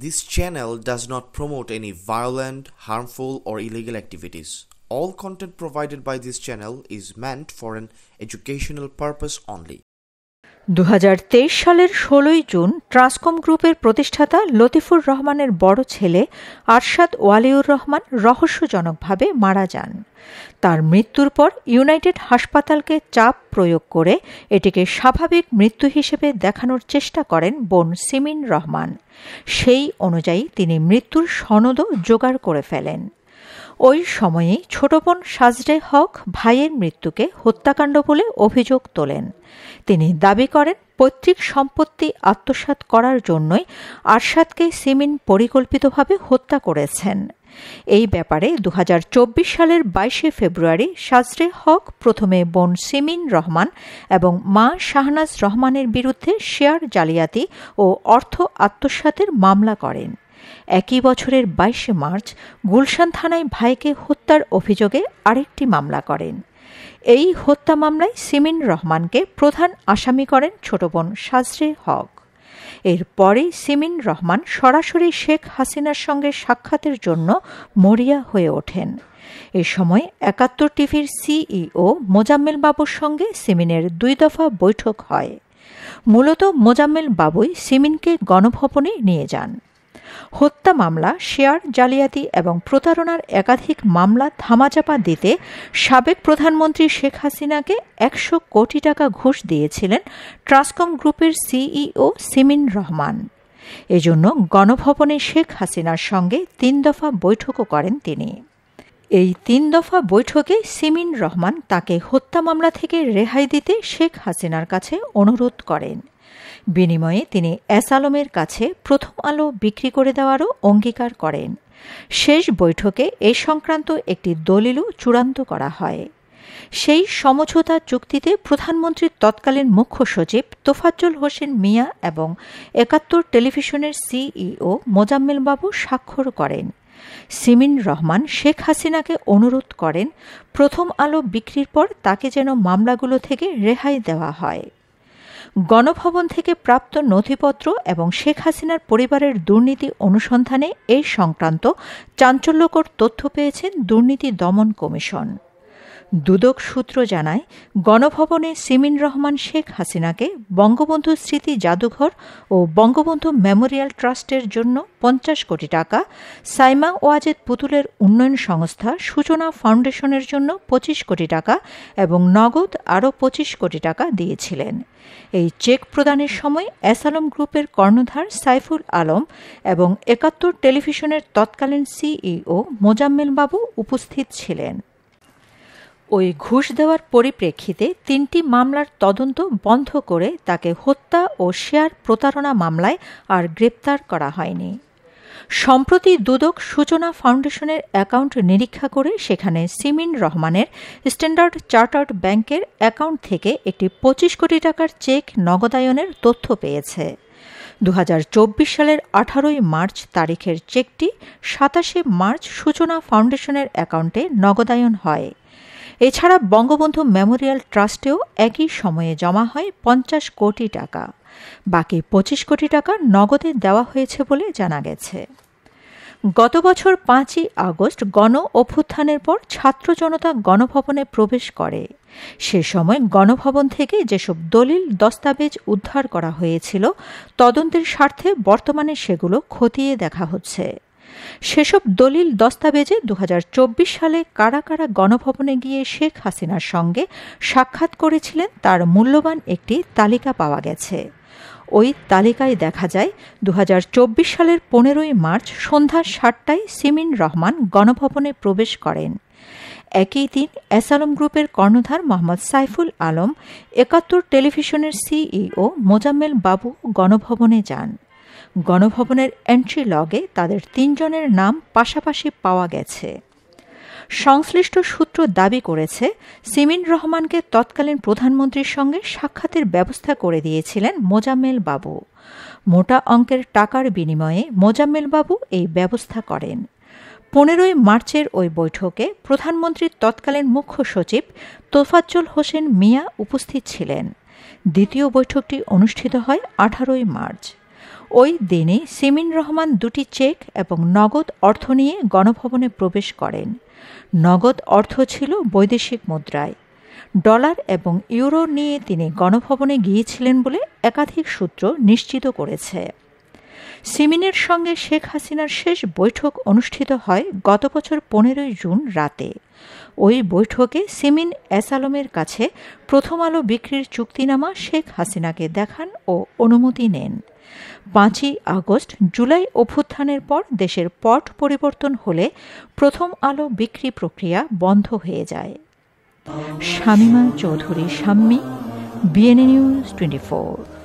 This channel does not promote any violent, harmful, or illegal activities. All content provided by this channel is meant for an educational purpose only. 2023 সালের 16 June Transcom গ্রুপের প্রতিষ্ঠাতা লতিফুর রহমানের বড় ছেলে আরশাদ ওয়ালিউর রহমান রহস্যজনকভাবে মারা যান। তার মৃত্যুর পর ইউনাইটেড হাসপাতালকে চাপ প্রয়োগ করে এটিকে স্বাভাবিক মৃত্যু হিসেবে দেখানোর চেষ্টা করেন বোন সিমিন রহমান। সেই অনুযায়ী তিনি মৃত্যুর সনদও জোগাড় করে ফেলেন। ওই সময়েই ছোট বোন সাজরে হক ভাইয়ের মৃত্যুকে হত্যাকাণ্ড বলে অভিযোগ তোলেন। তিনি দাবি করেন পৈতৃক সম্পত্তি আত্মসাৎ করার জন্যই আরশাদকে সিমিন পরিকল্পিতভাবে হত্যা করেছেন। এই ব্যাপারে 2024 সালের 22 ফেব্রুয়ারি সাজরে হক প্রথমে বোন সিমিন রহমান এবং মা শাহনাজ রহমানের বিরুদ্ধে শেয়ার জালিয়াতি ও অর্থ আত্মসাতের মামলা করেন। একই বছরের 22 মার্চ গুলশান থানায় ভাইকে হত্যার অভিযোগে আরেকটি মামলা করেন। এই হত্যা মামলায় সিমিন রহমানকে প্রধান আসামি করেন ছোট বোন সাজরে হক। এরপরেই সিমিন রহমান সরাসরি শেখ হাসিনার সঙ্গে সাক্ষাতের জন্য মরিয়া হয়ে ওঠেন। এ সময় 71 টিভির সিইও মোজাম্মেল বাবুর সঙ্গে সিমিনের 2 দফা বৈঠক হয়। মূলত মোজাম্মেল বাবুই সিমিনকে গণভবনে নিয়ে যান। হত্যা মামলা, শেয়ার জালিয়াতি এবং প্রতারণার একাধিক মামলা ধামাচাপা দিতে সাবেক প্রধানমন্ত্রী শেখ হাসিনাকে 100 কোটি টাকা ঘুষ দিয়েছিলেন ট্রান্সকম গ্রুপের সিইও সিমিন রহমান। এজন্য গণভবনে শেখ হাসিনার সঙ্গে 3 দফা বৈঠকও করেন তিনি। এই 3 দফা বৈঠকে সিমিন রহমান তাকে হত্যা মামলা থেকে রেহাই দিতে শেখ হাসিনার কাছে অনুরোধ করেন। বিনিময়ে তিনি এস আলমের কাছে প্রথম আলো বিক্রি করে দেওয়ারও অঙ্গীকার করেন। শেষ বৈঠকে এ সংক্রান্ত একটি দলিলও চূড়ান্ত করা হয়। সেই সমঝোতা চুক্তিতে প্রধানমন্ত্রীর তৎকালীন মুখ্য সচিব তোফাজ্জল হোসেন মিয়া এবং 71 টেলিভিশনের সিইও মোজাম্মেল বাবু স্বাক্ষর করেন। সিমিন রহমান শেখ হাসিনাকে অনুরোধ করেন প্রথম আলো বিক্রির পর তাকে যেন মামলাগুলো থেকে রেহাই দেওয়া হয়। গণভবন থেকে প্রাপ্ত নথিপত্র এবং শেখ হাসিনার পরিবারের দুর্নীতি অনুসন্ধানে এই সংক্রান্ত চাঞ্চল্যকর তথ্য পেয়েছেন দুর্নীতি দমন কমিশন। দুদক সূত্র জানায়, গণভবনে সিমিন রহমান শেখ হাসিনাকে বঙ্গবন্ধু স্মৃতি জাদুঘর ও বঙ্গবন্ধু মেমোরিয়াল ট্রাস্টের জন্য 50 কোটি টাকা, সাইমা ওয়াজেদ পুতুলের উন্নয়ন সংস্থা সূচনা ফাউন্ডেশনের জন্য 25 কোটি টাকা এবং নগদ আরও 25 কোটি টাকা দিয়েছিলেন। এই চেক প্রদানের সময় এস আলম গ্রুপের কর্ণধার সাইফুল আলম এবং 71 টেলিভিশনের তৎকালীন সিইও মোজাম্মেল বাবু উপস্থিত ছিলেন। ওই ঘুষ দেওয়ার পরিপ্রেক্ষিতে 3টি মামলার তদন্ত বন্ধ করে তাকে হত্যা ও শেয়ার প্রতারণা মামলায় আর গ্রেপ্তার করা হয়নি। সম্প্রতি দুদক সূচনা ফাউন্ডেশনের অ্যাকাউন্ট নিরীক্ষা করে সেখানে সিমিন রহমানের স্ট্যান্ডার্ড চার্টার্ড ব্যাংকের অ্যাকাউন্ট থেকে একটি 25 কোটি টাকার চেক নগদায়নের তথ্য পেয়েছে। 2024 সালের 18 মার্চ তারিখের চেকটি 27 মার্চ সূচনা ফাউন্ডেশনের অ্যাকাউন্টে নগদায়ন হয়। এছাড়া বঙ্গবন্ধু মেমোরিয়াল ট্রাস্টেও একই সময়ে জমা হয় 50 কোটি টাকা। বাকি 25 কোটি টাকা নগদে দেওয়া হয়েছে বলে জানা গেছে। গত বছর 5 আগস্ট গণ অভ্যুত্থানের পর ছাত্র জনতা গণভবনে প্রবেশ করে। সে সময় গণভবন থেকে যেসব দলিল দস্তাবেজ উদ্ধার করা হয়েছিল, তদন্তের স্বার্থে বর্তমানে সেগুলো খতিয়ে দেখা হচ্ছে। সেসব দলিল দস্তাবেজে 2024 সালে কারা কারা গণভবনে গিয়ে শেখ হাসিনার সঙ্গে সাক্ষাৎ করেছিলেন তার মূল্যবান একটি তালিকা পাওয়া গেছে। ওই তালিকায় দেখা যায় 2024 সালের 15 মার্চ সন্ধ্যা 7টায় সিমিন রহমান গণভবনে প্রবেশ করেন। একই দিন এস আলম গ্রুপের কর্ণধার মোহাম্মদ সাইফুল আলম, 71 টেলিভিশনের সিইও মোজাম্মেল বাবু গণভবনে যান। গণভবনের এন্ট্রি লগে তাদের 3 জনের নাম পাশাপাশি পাওয়া গেছে। সংশ্লিষ্ট সূত্র দাবি করেছে, সিমিন রহমানকে তৎকালীন প্রধানমন্ত্রীর সঙ্গে সাক্ষাতের ব্যবস্থা করে দিয়েছিলেন মোজাম্মেল বাবু। মোটা অঙ্কের টাকার বিনিময়ে মোজাম্মেল বাবু এই ব্যবস্থা করেন। 15 মার্চের ওই বৈঠকে প্রধানমন্ত্রীর তৎকালীন মুখ্য সচিব তোফাজ্জল হোসেন মিয়া উপস্থিত ছিলেন। দ্বিতীয় বৈঠকটি অনুষ্ঠিত হয় 18 মার্চ। ওই দিনে সিমিন রহমান দুটি চেক এবং নগদ অর্থ নিয়ে গণভবনে প্রবেশ করেন। নগদ অর্থ ছিল বৈদেশিক মুদ্রায়। ডলার এবং ইউরো নিয়ে তিনি গণভবনে গিয়েছিলেন বলে একাধিক সূত্র নিশ্চিত করেছে। সিমিনের সঙ্গে শেখ হাসিনার শেষ বৈঠক অনুষ্ঠিত হয় গত বছর 15 জুন রাতে। ওই বৈঠকে সিমিন এস আলমের কাছে প্রথম আলো বিক্রির চুক্তিনামা শেখ হাসিনাকে দেখান ও অনুমতি নেন। 5 আগস্ট জুলাই অভ্যুত্থানের পর দেশের পট পরিবর্তন হলে প্রথম আলো বিক্রি প্রক্রিয়া বন্ধ হয়ে যায়। Shamima Chowdhury Shammi, BNA news 24।